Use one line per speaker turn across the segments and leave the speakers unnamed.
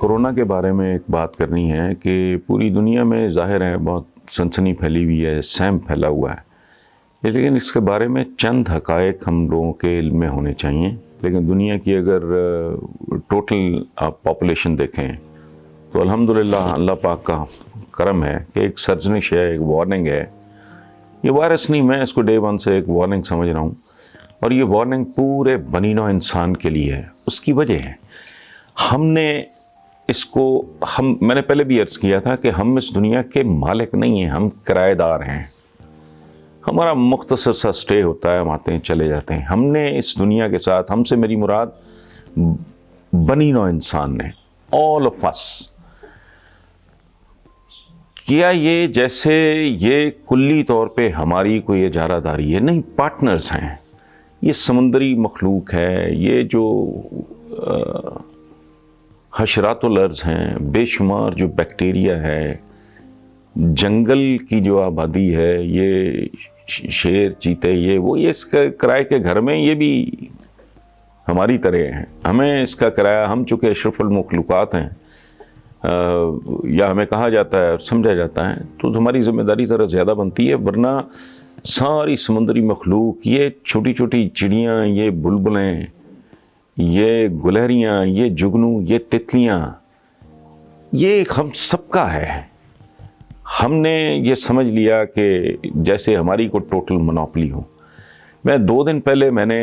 Corona کے بارے میں ایک بات کرنی ہے کہ پوری دنیا میں ظاہر ہے بہت سنسنی پھیلی ہوئی ہے، سیم پھیلا ہوا ہے، لیکن اس کے بارے میں چند حقائق ہم لوگوں کے علم میں ہونے چاہیے۔ لیکن دنیا کی اگر ٹوٹل آپ پاپولیشن دیکھیں تو الحمدللہ اللہ پاک کا کرم ہے کہ ایک سرزنش ہے، ایک وارننگ ہے۔ یہ وائرس نہیں، میں اس کو ڈے ون سے ایک وارننگ سمجھ رہا ہوں، اور یہ وارننگ پورے بنی نوع انسان کے لیے ہے۔ اس کی وجہ ہے ہم نے اس کو میں نے پہلے بھی عرض کیا تھا کہ ہم اس دنیا کے مالک نہیں ہیں، ہم کرایہ دار ہیں۔ ہمارا مختصر سا سٹے ہوتا ہے، ہم آتے ہیں چلے جاتے ہیں۔ ہم نے اس دنیا کے ساتھ، ہم سے میری مراد بنی نوع انسان نے، all of us، کیا یہ جیسے یہ کلی طور پہ ہماری کوئی اجارہ داری ہے، نہیں، پارٹنرز ہیں۔ یہ سمندری مخلوق ہے، یہ جو حشرات الارض ہیں، بے شمار جو بیکٹیریا ہے، جنگل کی جو آبادی ہے، یہ شیر چیتے، یہ اس کا کرائے کے گھر میں یہ بھی ہماری طرح ہیں۔ ہمیں اس کا کرایہ، ہم چونکہ اشرف المخلوقات ہیں، یا ہمیں کہا جاتا ہے، سمجھا جاتا ہے، تو ہماری ذمہ داری ذرا زیادہ بنتی ہے، ورنہ ساری سمندری مخلوق، یہ چھوٹی چھوٹی چڑیاں، یہ بلبلیں، یہ گلہریاں، یہ جگنو، یہ تتلیاں، یہ ہم سب کا ہے۔ ہم نے یہ سمجھ لیا کہ جیسے ہماری کو ٹوٹل منوپلی ہو۔ میں 2 دن پہلے میں نے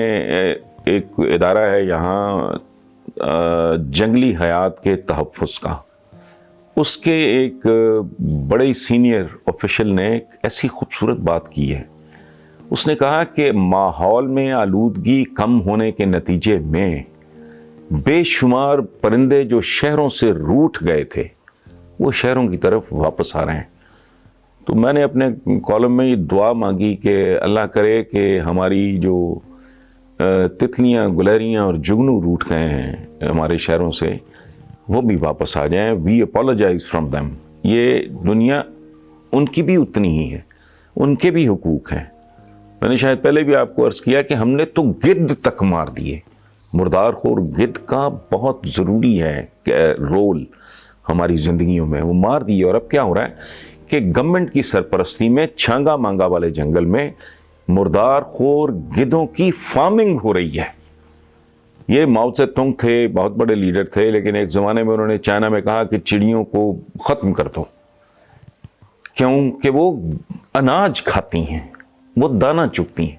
ایک ادارہ ہے یہاں جنگلی حیات کے تحفظ کا، اس کے ایک بڑے سینئر آفیشل نے ایک ایسی خوبصورت بات کی ہے۔ اس نے کہا کہ ماحول میں آلودگی کم ہونے کے نتیجے میں بے شمار پرندے جو شہروں سے روٹھ گئے تھے وہ شہروں کی طرف واپس آ رہے ہیں۔ تو میں نے اپنے کالم میں یہ دعا مانگی کہ اللہ کرے کہ ہماری جو تتلیاں، گلہریاں اور جگنو روٹھ گئے ہیں ہمارے شہروں سے، وہ بھی واپس آ جائیں۔ وی اپولوجائز فرام دیم۔ یہ دنیا ان کی بھی اتنی ہی ہے، ان کے بھی حقوق ہیں۔ میں نے شاید پہلے بھی آپ کو عرض کیا کہ ہم نے تو گدھ تک مار دیے۔ مردار خور گدھ کا بہت ضروری ہے کہ رول ہماری زندگیوں میں، وہ مار دیے۔ اور اب کیا ہو رہا ہے کہ گورنمنٹ کی سرپرستی میں چھانگا مانگا والے جنگل میں مردار خور گدھوں کی فارمنگ ہو رہی ہے۔ یہ ماؤ سے تونگ تھے، بہت بڑے لیڈر تھے، لیکن ایک زمانے میں انہوں نے چائنا میں کہا کہ چڑیوں کو ختم کر دو، کیونکہ وہ اناج کھاتی ہیں، وہ دانہ چگتی ہیں۔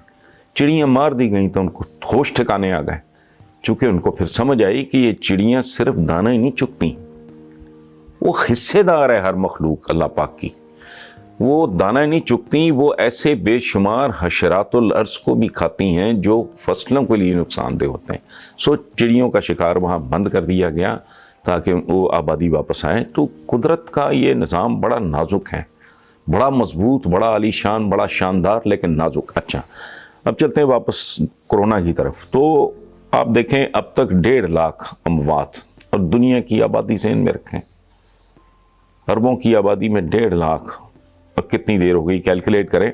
چڑیاں مار دی گئیں تو ان کو ہوش ٹھکانے آ گئے، چونکہ ان کو پھر سمجھ آئی کہ یہ چڑیاں صرف دانہ ہی نہیں چگتی، وہ حصے دار ہے ہر مخلوق اللہ پاک کی۔ وہ دانہ ہی نہیں چگتی، وہ ایسے بے شمار حشرات الارض کو بھی کھاتی ہیں جو فصلوں کے لیے نقصان دہ ہوتے ہیں۔ سو چڑیوں کا شکار وہاں بند کر دیا گیا تاکہ وہ آبادی واپس آئیں۔ تو قدرت کا یہ نظام بڑا نازک ہے، بڑا مضبوط، بڑا عالی شان، بڑا شاندار، لیکن نازک۔ اچھا، اب چلتے ہیں واپس کورونا کی طرف۔ تو آپ دیکھیں اب تک 1.5 لاکھ اموات، اور دنیا کی آبادی سے ان میں رکھیں، اربوں کی آبادی میں 1.5 لاکھ، اور کتنی دیر ہو گئی کیلکولیٹ کریں۔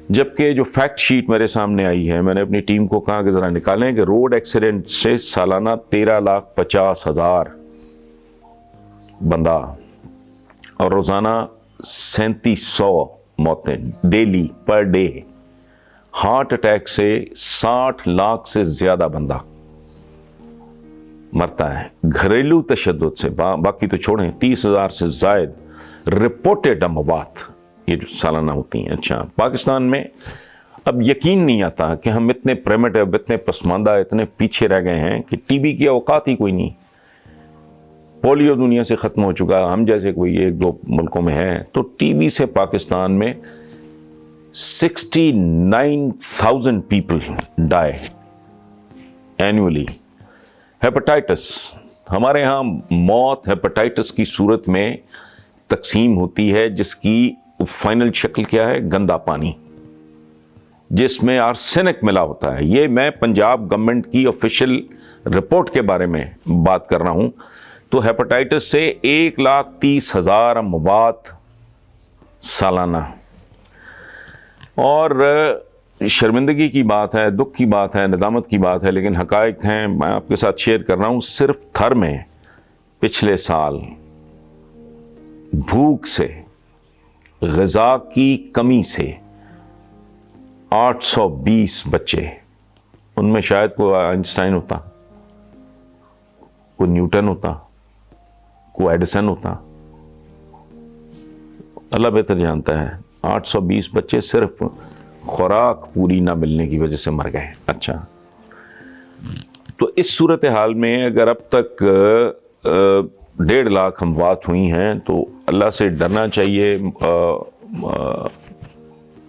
جبکہ جو فیکٹ شیٹ میرے سامنے آئی ہے، میں نے اپنی ٹیم کو کہا کہ ذرا نکالیں کہ روڈ ایکسیڈنٹ سے سالانہ 13,50,000 بندہ، اور روزانہ 3700 موتیں daily per day. Heart attack سے 60 لاکھ سے زیادہ بندہ مرتا ہے۔ گھریلو تشدد سے، باقی تو چھوڑیں، 30,000 سے زائد رپورٹڈ اموات یہ جو سالانہ ہوتی ہیں۔ اچھا، پاکستان میں اب یقین نہیں آتا کہ ہم اتنے پریمیٹیو، اتنے پسماندہ، اتنے پیچھے رہ گئے ہیں کہ ٹی بی کی اوقات ہی کوئی نہیں۔ پولیو دنیا سے ختم ہو چکا، ہم جیسے کوئی 1-2 ملکوں میں ہے، تو ٹی بی سے پاکستان میں 69,000 پیپل ڈائی اینولی۔ ہیپاٹائٹس، ہمارے ہاں موت ہیپاٹائٹس کی صورت میں تقسیم ہوتی ہے، جس کی فائنل شکل کیا ہے؟ گندا پانی، جس میں آرسینک ملا ہوتا ہے۔ یہ میں پنجاب گورنمنٹ کی آفیشیل رپورٹ کے بارے میں بات کر رہا ہوں۔ تو ہیپاٹائٹس سے 1,30,000 اموات سالانہ، اور شرمندگی کی بات ہے، دکھ کی بات ہے، ندامت کی بات ہے، لیکن حقائق ہیں، میں آپ کے ساتھ شیئر کر رہا ہوں۔ صرف تھر میں پچھلے سال بھوک سے، غذا کی کمی سے 820 بچے، ان میں شاید کوئی آئنسٹائن ہوتا، کوئی نیوٹن ہوتا، کوئی ایڈیسن ہوتا، اللہ بہتر جانتا ہے، 820 بچے صرف خوراک پوری نہ ملنے کی وجہ سے مر گئے۔ اچھا، تو اس صورتحال میں اگر اب تک 1.5 لاکھ اموات ہوئی ہیں تو اللہ سے ڈرنا چاہیے۔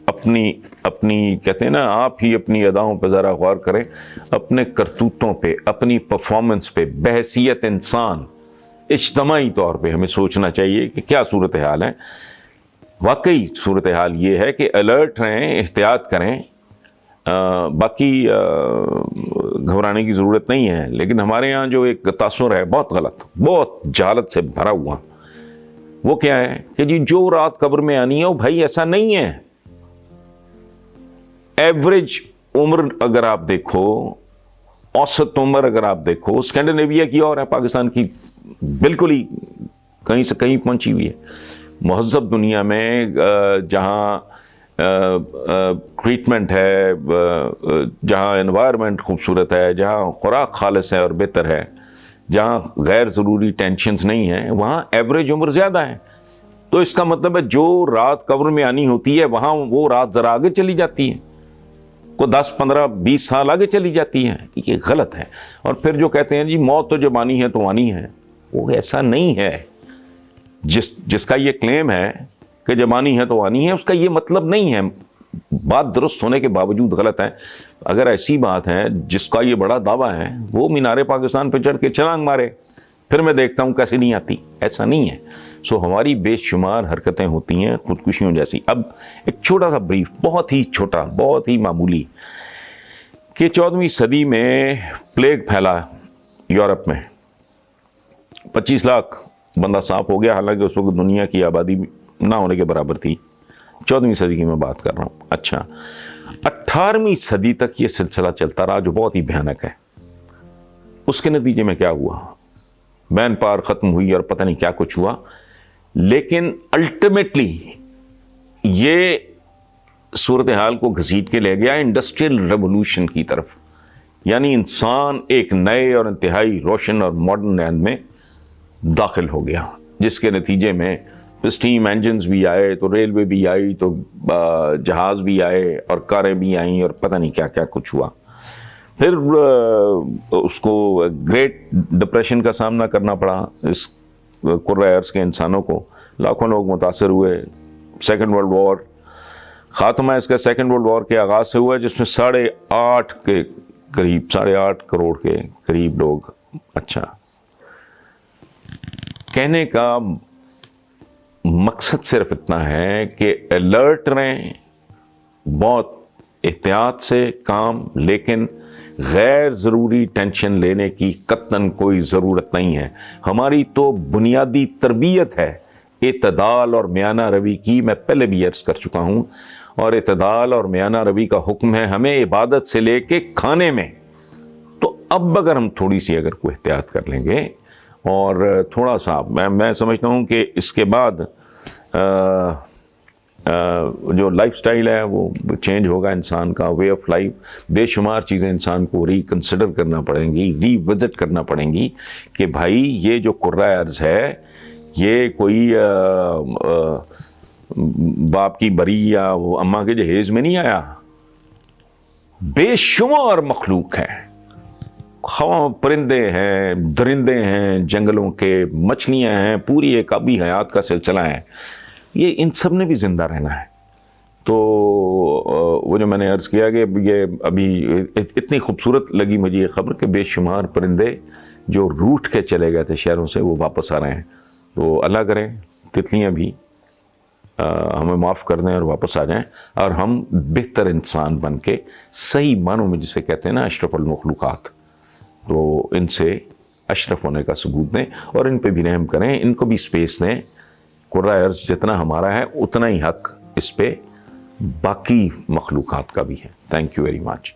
اپنی کہتے ہیں نا، آپ ہی اپنی اداؤں پہ ذرا غور کریں، اپنے کرتوتوں پہ، اپنی پرفارمنس پہ، بحیثیت انسان اجتماعی طور پہ ہمیں سوچنا چاہیے کہ کیا صورتحال ہے۔ واقعی صورتحال یہ ہے کہ الرٹ رہیں، احتیاط کریں، باقی گھبرانے کی ضرورت نہیں ہے۔ لیکن ہمارے ہاں جو ایک تاثر ہے بہت غلط، بہت جہالت سے بھرا ہوا، وہ کیا ہے کہ جی جو رات قبر میں آنی ہے، وہ بھائی ایسا نہیں ہے۔ ایوریج عمر اگر آپ دیکھو، اوسط عمر اگر آپ دیکھو، اسکینڈینیویا کی اور ہے، پاکستان کی بالکل ہی کہیں سے کہیں پہنچی ہوئی ہے۔ مہذب دنیا میں جہاں ٹریٹمنٹ ہے، جہاں انوائرمنٹ خوبصورت ہے، جہاں خوراک خالص ہے اور بہتر ہے، جہاں غیر ضروری ٹینشنز نہیں ہیں، وہاں ایوریج عمر زیادہ ہے۔ تو اس کا مطلب ہے جو رات قبر میں آنی ہوتی ہے، وہاں وہ رات ذرا آگے چلی جاتی ہے، کو 10 15 20 سال آگے چلی جاتی ہے۔ یہ غلط ہے۔ اور پھر جو کہتے ہیں جی موت تو جب آنی ہے تو آنی ہے، وہ ایسا نہیں ہے۔ جس کا یہ کلیم ہے کہ جب آنی ہے تو آنی ہے، اس کا یہ مطلب نہیں ہے۔ بات درست ہونے کے باوجود غلط ہے۔ اگر ایسی بات ہے جس کا یہ بڑا دعویٰ ہے، وہ مینار پاکستان پہ چڑھ کے چھلانگ مارے، پھر میں دیکھتا ہوں کیسے نہیں آتی۔ ایسا نہیں ہے۔ سو ہماری بے شمار حرکتیں ہوتی ہیں خودکشیوں جیسی۔ اب ایک چھوٹا سا بریف، بہت ہی چھوٹا، بہت ہی معمولی، کہ 14ویں صدی میں پلیگ پھیلا یورپ میں، 25 لاکھ بندہ صاف ہو گیا، حالانکہ اس وقت دنیا کی آبادی نہ ہونے کے برابر تھی۔ 14ویں صدی کی میں بات کر رہا ہوں۔ اچھا، 18ویں صدی تک یہ سلسلہ چلتا رہا، جو بہت ہی بھیانک ہے۔ اس کے نتیجے میں کیا ہوا؟ مین پاور ختم ہوئی اور پتہ نہیں کیا کچھ ہوا، لیکن الٹیمیٹلی یہ صورتحال کو گھسیٹ کے لے گیا انڈسٹریل ریولوشن کی طرف، یعنی انسان ایک نئے اور انتہائی روشن اور ماڈرن عہد میں داخل ہو گیا، جس کے نتیجے میں اسٹیم انجنز بھی آئے، تو ریلوے بھی آئی، تو جہاز بھی آئے، اور کاریں بھی آئیں، اور پتہ نہیں کیا کیا کچھ ہوا۔ پھر اس کو گریٹ ڈپریشن کا سامنا کرنا پڑا اس قرۂ ارض کے انسانوں کو، لاکھوں لوگ متاثر ہوئے۔ سیکنڈ ورلڈ وار، خاتمہ اس کا سیکنڈ ورلڈ وار کے آغاز سے ہوا، جس میں 8.5 کروڑ کے قریب لوگ۔ اچھا، کہنے کا مقصد صرف اتنا ہے کہ الرٹ رہیں، بہت احتیاط سے کام، لیکن غیر ضروری ٹینشن لینے کی قطعاً کوئی ضرورت نہیں ہے۔ ہماری تو بنیادی تربیت ہے اعتدال اور میانہ روی کی، میں پہلے بھی عرض کر چکا ہوں، اور اعتدال اور میانہ روی کا حکم ہے ہمیں عبادت سے لے کے کھانے میں۔ تو اب اگر ہم تھوڑی سی اگر کوئی احتیاط کر لیں گے، اور تھوڑا سا میں سمجھتا ہوں کہ اس کے بعد جو لائف سٹائل ہے وہ چینج ہوگا، انسان کا وے آف لائف، بے شمار چیزیں انسان کو ریکنسیڈر کرنا پڑیں گی، ری وزٹ کرنا پڑیں گی، کہ بھائی یہ جو قرۂ ارض ہے، یہ کوئی باپ کی بری یا وہ اماں کے جہیز میں نہیں آیا، بے شمار مخلوق ہے، پرندے ہیں، درندے ہیں، جنگلوں کے مچھلیاں ہیں، پوری ایک آبی حیات کا سلسلہ ہے، یہ ان سب نے بھی زندہ رہنا ہے۔ تو وہ جو میں نے عرض کیا کہ یہ ابھی اتنی خوبصورت لگی مجھے یہ خبر کہ بے شمار پرندے جو روٹ کے چلے گئے تھے شہروں سے، وہ واپس آ رہے ہیں۔ تو اللہ کرے تتلیاں بھی ہمیں معاف کر دیں اور واپس آ جائیں، اور ہم بہتر انسان بن کے صحیح معنوں میں جسے کہتے ہیں نا اشرف المخلوقات، تو ان سے اشرف ہونے کا ثبوت دیں، اور ان پہ بھی رحم کریں، ان کو بھی سپیس دیں۔ قرۂ ارض جتنا ہمارا ہے اتنا ہی حق اس پہ باقی مخلوقات کا بھی ہے۔ Thank you very much.